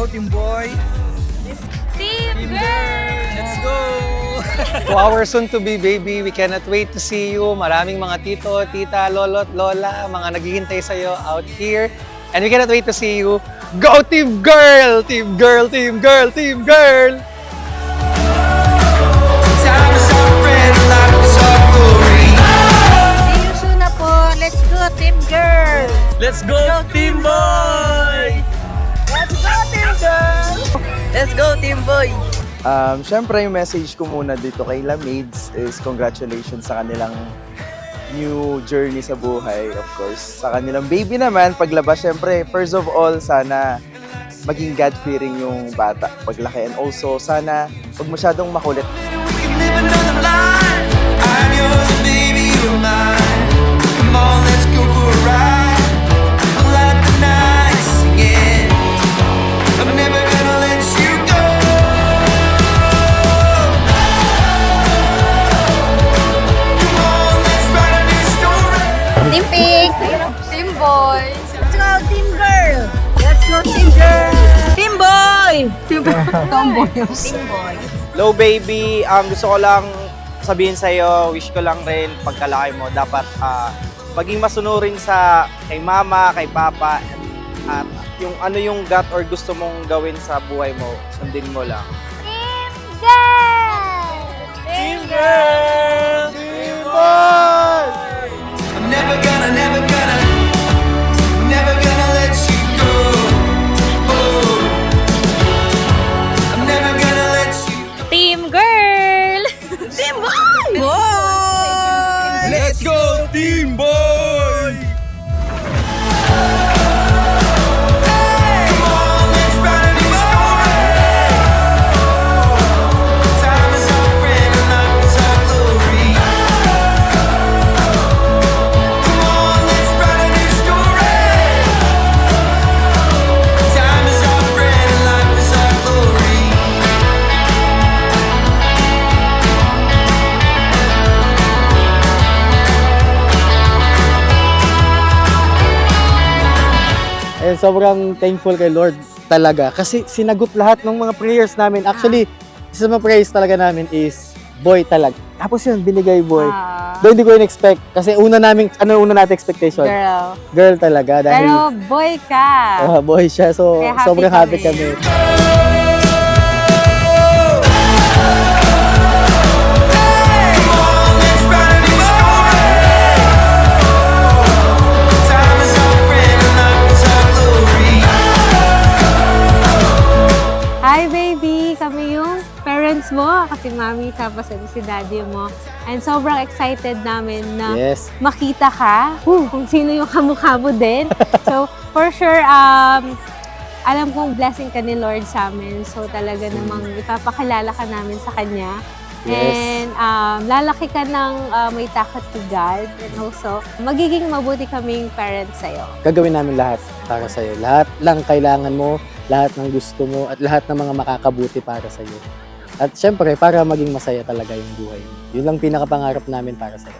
Go Team Boy! Team Girl! Let's go! To our soon-to-be baby, we cannot wait to see you. Maraming mga tito, tita, lolo, at lola, mga naghihintay sa'yo out here. And we cannot wait to see you. Go Team Girl! Team Girl! Team Girl! Team Girl! Time is our friend, life is our glory. See you soon na po. Let's go, Team Girl! Let's go Team Boy! Let's go, Team Girl! Let's go, Team Boy! Siyempre, yung message ko muna dito kay Lamaids is congratulations sa kanilang new journey sa buhay, of course. Sa kanilang baby naman, paglabas, siyempre, first of all, sana maging God-fearing yung bata paglaki. And also, sana huwag masyadong makulit. We can live another life. I'm yours and baby, you're mine. Come on, let's go for a ride. We'll light the night singing. I'm never gonna let you go. Come on, let's write a new story. Team Pink! Team Boy! Let's go, Team Girl! Let's go, Team Girl! Team Boy! Team Tomboy. Team Boy. Hello, baby. Gusto ko lang sabihin sa'yo, wish ko lang rin pagkalaki mo, dapat maging masunurin sa kay mama, kay papa, at yung ano yung gut or gusto mong gawin sa buhay mo, sundin mo lang. Team Girl! Team Girl! Team Boy! I'm never gonna let you go. Oh. I'm never gonna let you go. Team Girl! Team Boy! Boy! Let's go, Team Boy! Come on, let's write a new story. Time is our friend and life is our glory. Come on, let's write a new story. Time is our friend and life is our glory. And sobrang thankful kay Lord talaga kasi sinagot lahat ng mga prayers namin. Actually, isa sa mga prayers talaga namin is boy talaga. Tapos yun, binigay boy. Though hindi ko in-expect kasi una natin expectation? Girl. Girl talaga dahil Pero boy ka. boy siya. So Kaya happy sobrang happy kami. kami. Come on, let's write a new story. Time is our friend and life is our glory. Hi baby! Kami yung parents mo. Kasi mami tapos si daddy mo. And sobrang excited namin na Yes. makita ka. Kung sino yung kamukha mo din. So for sure, alam kong blessing ka ni Lord sa amin. So talaga namang ipapakilala ka namin sa Kanya. Yes. And lalaki ka ng may takot to God. And also, magiging mabuti kaming parents sa'yo. Gagawin namin lahat para sa iyo. Lahat lang kailangan mo, lahat ng gusto mo at lahat ng mga makakabuti para sa iyo. At syempre, para maging masaya talaga yung buhay mo. Yun lang pinakapangarap namin para sa iyo.